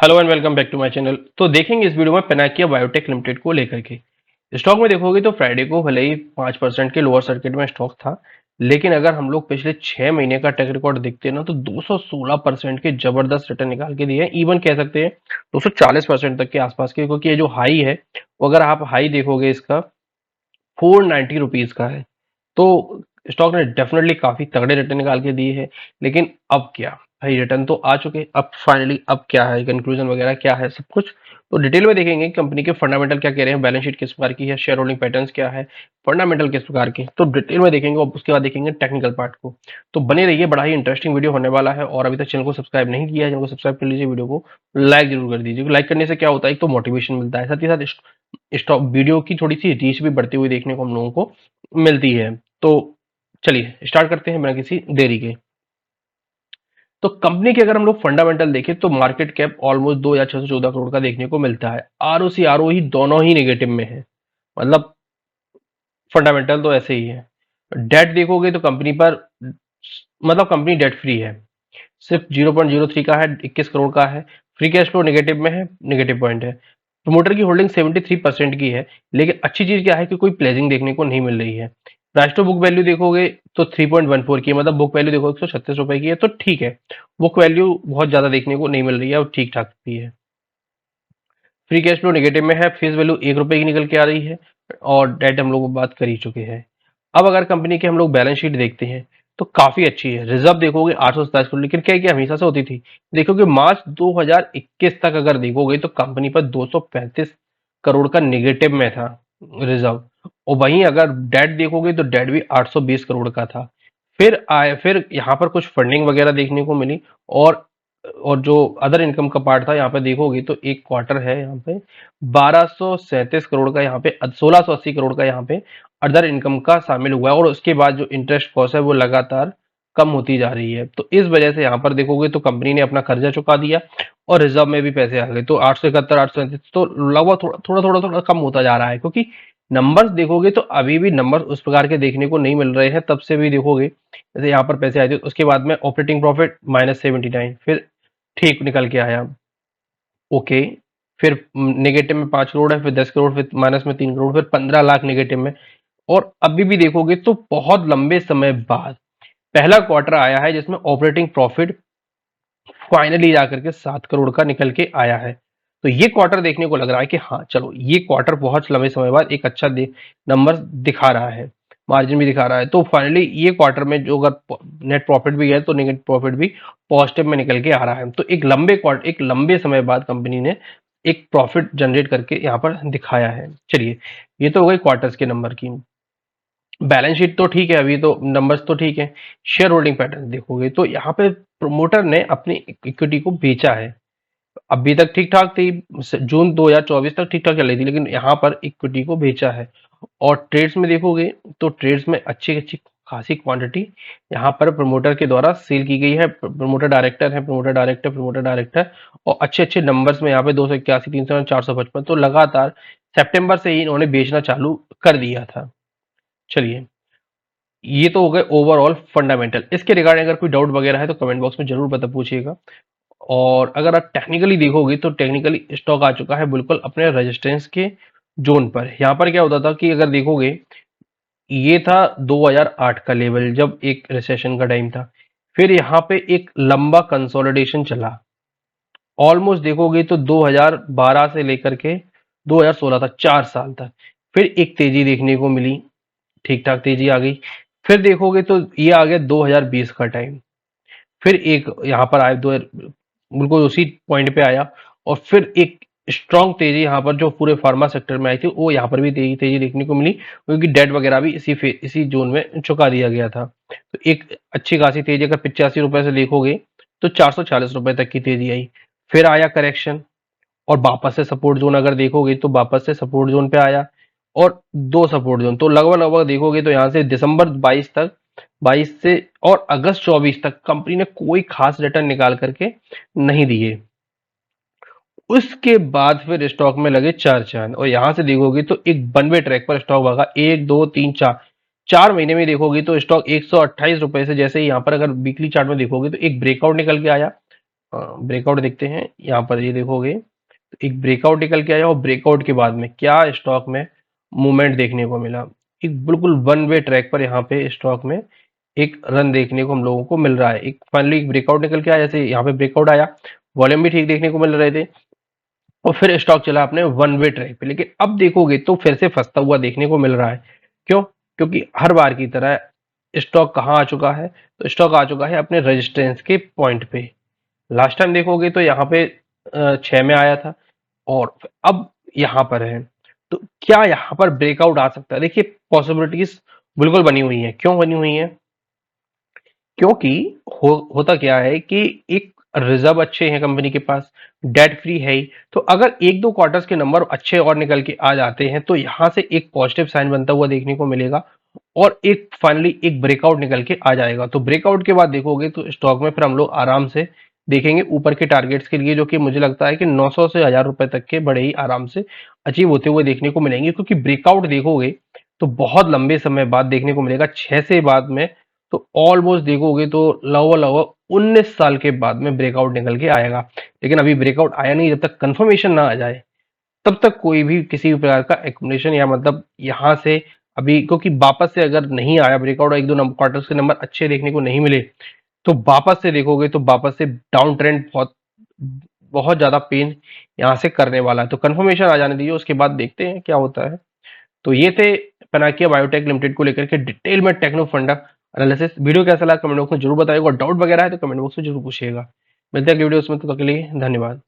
Hello and welcome back to my channel. तो देखेंगे इस वीडियो में पेनाकिया बायोटेक लिमिटेड को लेकर के। स्टॉक में देखोगे तो फ्राइडे को भले ही 5% के लोअर सर्किट में स्टॉक था, लेकिन अगर हम लोग पिछले 6 महीने का ट्रैक रिकॉर्ड देखते हैं ना, तो 216% के जबरदस्त रिटर्न निकाल के दिए हैं। इवन कह सकते हैं 240% तक के आसपास के, क्योंकि ये जो हाई है वो अगर आप हाई देखोगे इसका 490 रुपीज का है। तो स्टॉक ने डेफिनेटली काफी तगड़े रिटर्न निकाल के दिए हैं। लेकिन अब क्या भाई, रिटर्न तो आ चुके, अब फाइनली अब क्या है, कंक्लूजन वगैरह क्या है, सब कुछ तो डिटेल में देखेंगे। कंपनी के फंडामेंटल क्या कह रहे हैं, बैलेंस शीट किस प्रकार की है, शेयर होल्डिंग पैटर्न्स क्या है, फंडामेंटल किस प्रकार के, तो डिटेल में देखेंगे। और उसके बाद देखेंगे टेक्निकल पार्ट को। तो बने रहिए, बड़ा ही इंटरेस्टिंग वीडियो होने वाला है। और अभी तक चैनल को सब्सक्राइब नहीं किया है, चैनल को सब्सक्राइब कर लीजिए, वीडियो को लाइक जरूर कर दीजिए। लाइक करने से क्या होता है, एक तो मोटिवेशन मिलता है, साथ ही साथ स्टॉक वीडियो की थोड़ी सी रीच भी बढ़ती हुई देखने को हम लोगों को मिलती है। तो चलिए स्टार्ट करते हैं बिना किसी देरी के। तो कंपनी के अगर हम लोग फंडामेंटल देखें तो मार्केट कैप ऑलमोस्ट 2,614 करोड़ का देखने को मिलता है। आरओसी आरओई दोनों ही नेगेटिव में है, मतलब फंडामेंटल तो ऐसे ही है। डेट देखोगे तो कंपनी पर, मतलब कंपनी डेट फ्री है, सिर्फ 0.03 का है, 21 करोड़ का है। फ्री कैश फ्लो नेगेटिव में है, नेगेटिव पॉइंट है। प्रमोटर की होल्डिंग 73% की है। लेकिन अच्छी चीज क्या है कि कोई प्लेजिंग देखने को नहीं मिल रही है। प्राइस टू बुक वैल्यू देखोगे तो 3.14 की है, मतलब बुक वैल्यू देखोगे 136 रुपए की है, तो ठीक है। बुक वैल्यू बहुत ज्यादा देखने को नहीं मिल रही है और ठीक ठाक भी है। फ्री कैश फ्लो नेगेटिव में है, फेस वैल्यू 1 रुपए की निकल के आ रही है। और डेट हम लोग बात कर ही चुके हैं। अब अगर कंपनी की हम लोग बैलेंस शीट देखते हैं तो काफी अच्छी है। रिजर्व देखोगे 827 करोड़, लेकिन क्या क्या हमेशा से होती थी। देखोगे मार्च 2021 तक अगर देखोगे तो कंपनी पर 235 करोड़ का नेगेटिव में था रिजर्व। और वहीं अगर डेट देखोगे तो डेट भी 820 करोड़ का था। फिर यहाँ पर कुछ फंडिंग वगैरह देखने को मिली। और जो अदर इनकम का पार्ट था, यहाँ पे देखोगे तो एक क्वार्टर है यहाँ पे 1237 करोड़ का, यहाँ पे 1680 करोड़ का यहाँ पे अदर इनकम का शामिल हुआ है। और उसके बाद जो इंटरेस्ट कॉस्ट है वो लगातार कम होती जा रही है। तो इस वजह से यहाँ पर देखोगे तो कंपनी ने अपना कर्जा चुका दिया और रिजर्व में भी पैसे आ गए। तो 871 837 तो लगभग थोड़ा थोड़ा थोड़ा थोड़ा कम होता जा रहा है, क्योंकि नंबर्स देखोगे तो अभी भी नंबर्स उस प्रकार के देखने को नहीं मिल रहे हैं। तब से भी देखोगे जैसे यहाँ पर पैसे आए थे, उसके बाद में ऑपरेटिंग प्रॉफिट -79, फिर ठीक निकल के आया, ओके। फिर नेगेटिव में 5 करोड़ है, फिर 10 करोड़, फिर माइनस में 3 करोड़, फिर 15 लाख नेगेटिव में। और अभी भी देखोगे तो बहुत लंबे समय बाद पहला क्वार्टर आया है जिसमें ऑपरेटिंग प्रॉफिट फाइनली जाकर के 7 करोड़ का निकल के आया है। तो ये क्वार्टर देखने को लग रहा है कि हाँ चलो, ये क्वार्टर बहुत लंबे समय बाद एक अच्छा नंबर दिखा रहा है, मार्जिन भी दिखा रहा है। तो फाइनली ये क्वार्टर में जो अगर नेट प्रॉफिट भी है तो नेट प्रॉफिट भी पॉजिटिव में निकल के आ रहा है। तो एक लंबे समय बाद कंपनी ने एक प्रॉफिट जनरेट करके यहाँ पर दिखाया है। चलिए, ये तो हो गई क्वार्टर्स के नंबर की। बैलेंस शीट तो ठीक है, अभी तो नंबर्स तो ठीक है। शेयर होल्डिंग पैटर्न देखोगे तो यहाँ पे प्रमोटर ने अपनी इक्विटी को बेचा है। अभी तक ठीक ठाक थी, जून 2024 तक ठीक ठाक चल रही थी, लेकिन यहाँ पर इक्विटी को बेचा है। और ट्रेड्स में देखोगे तो ट्रेड्स में अच्छी अच्छी खासी क्वांटिटी यहाँ पर प्रमोटर के द्वारा सेल की गई है। प्रमोटर डायरेक्टर है, प्रमोटर डायरेक्टर, प्रमोटर डायरेक्टर। और अच्छे अच्छे नंबर्स में यहाँ पे 281, 300, 455, तो लगातार सितंबर से ही इन्होंने बेचना चालू कर दिया था। चलिए, ये तो हो गए ओवरऑल फंडामेंटल। इसके रिगार्डिंग अगर कोई डाउट वगैरह है तो कमेंट बॉक्स में जरूर बता पूछिएगा। और अगर आप टेक्निकली देखोगे तो टेक्निकली स्टॉक आ चुका है बिल्कुल अपने रेजिस्टेंस के जोन पर। यहाँ पर क्या होता था कि अगर देखोगे, ये था 2008 का लेवल जब एक रिसेशन का टाइम था। फिर यहाँ पे एक लंबा कंसोलिडेशन चला, ऑलमोस्ट देखोगे तो 2012 से लेकर के 2016 तक, 4 साल तक। फिर एक तेजी देखने को मिली, ठीक ठाक तेजी आ गई। फिर देखोगे तो ये आ गया 2020 का टाइम। फिर एक यहाँ पर आए, दो बिल्कुल उसी पॉइंट पे आया। और फिर एक स्ट्रॉन्ग तेजी यहाँ पर जो पूरे फार्मा सेक्टर में आई थी, वो यहाँ पर भी तेजी तेजी देखने को मिली, क्योंकि डेट वगैरह भी इसी जोन में चुका दिया गया था। तो एक अच्छी खासी तेजी अगर 85 रुपए से देखोगे तो 440 रुपए तक की तेजी आई। फिर आया करेक्शन, और वापस से सपोर्ट जोन अगर देखोगे तो वापस से सपोर्ट जोन पे आया। और दो सपोर्ट जोन, तो लगभग लगभग देखोगे तो यहाँ से दिसंबर 22 तक, 22 से और अगस्त 24 तक कंपनी ने कोई खास रिटर्न निकाल करके नहीं दिए। उसके बाद फिर स्टॉक में लगे चार चांद, और यहां से देखोगे तो एक वन वे ट्रैक पर स्टॉक भागा, 1 2 3 4, 4 महीने में देखोगे तो स्टॉक 128 रुपए से, जैसे यहाँ पर अगर वीकली चार्ट में देखोगे तो एक ब्रेकआउट निकल के आया, ब्रेकआउट देखते हैं यहाँ पर, ये देखोगे तो एक ब्रेकआउट निकल के आया और ब्रेकआउट के बाद में क्या स्टॉक में मूवमेंट देखने को मिला। एक बिल्कुल वन वे ट्रैक पर यहाँ पे स्टॉक में एक रन देखने को हम लोगों को मिल रहा है। एक फाइनली एक ब्रेकआउट निकल के आया, जैसे यहाँ पे ब्रेकआउट आया, वॉल्यूम भी ठीक देखने को मिल रहे थे और फिर स्टॉक चला अपने वन वे ट्रैक पे। लेकिन अब देखोगे तो फिर से फंसता हुआ देखने को मिल रहा है। क्यों? क्योंकि हर बार की तरह स्टॉक कहाँ आ चुका है, तो स्टॉक आ चुका है अपने रेजिस्टेंस के पॉइंट पे। लास्ट टाइम देखोगे तो यहाँ पे 6 में आया था और अब यहाँ पर है। तो क्या यहाँ पर ब्रेकआउट आ सकता है? देखिए पॉसिबिलिटीज बिल्कुल बनी हुई है। क्यों बनी हुई है? क्योंकि होता क्या है कि एक रिजर्व अच्छे हैं कंपनी के पास, डेट फ्री है ही, तो अगर एक दो क्वार्टर्स के नंबर अच्छे और निकल के आ जाते हैं तो यहाँ से एक पॉजिटिव साइन बनता हुआ देखने को मिलेगा और एक फाइनली एक ब्रेकआउट निकल के आ जाएगा। तो ब्रेकआउट के बाद देखोगे तो स्टॉक में फिर हम लोग आराम से देखेंगे ऊपर के टारगेट्स के लिए, जो कि मुझे लगता है कि 900 से 1000 रुपए तक के बड़े ही आराम से अचीव होते हुए देखने को मिलेंगे। क्योंकि ब्रेकआउट देखोगे तो बहुत लंबे समय बाद देखने को मिलेगा, 6 से बाद में, तो ऑलमोस्ट देखोगे तो लगभग लगभग 19 साल के बाद में ब्रेकआउट निकल के आएगा। लेकिन अभी ब्रेकआउट आया नहीं, जब तक कंफर्मेशन ना आ जाए तब तक कोई भी किसी भी प्रकार का एक्यूमुलेशन या मतलब यहाँ से अभी, क्योंकि वापस से अगर नहीं आया ब्रेकआउट, एक दो क्वार्टर्स के नंबर अच्छे देखने को नहीं मिले, तो वापस से देखोगे तो वापस से डाउन ट्रेंड बहुत बहुत ज्यादा पेन यहाँ से करने वाला है। तो कंफर्मेशन आ जाने दीजिए, उसके बाद देखते हैं क्या होता है। तो ये थे पेनाकिया बायोटेक लिमिटेड को लेकर के डिटेल में टेक्नो फंडा एनालिसिस। वीडियो कैसा लगा कमेंट बॉक्स में जरूर बताइएगा और डाउट वगैरह है तो कमेंट बॉक्स में जरूर पूछिएगा। मिलते हैं अगली वीडियोस में, तो तब तक के लिए धन्यवाद।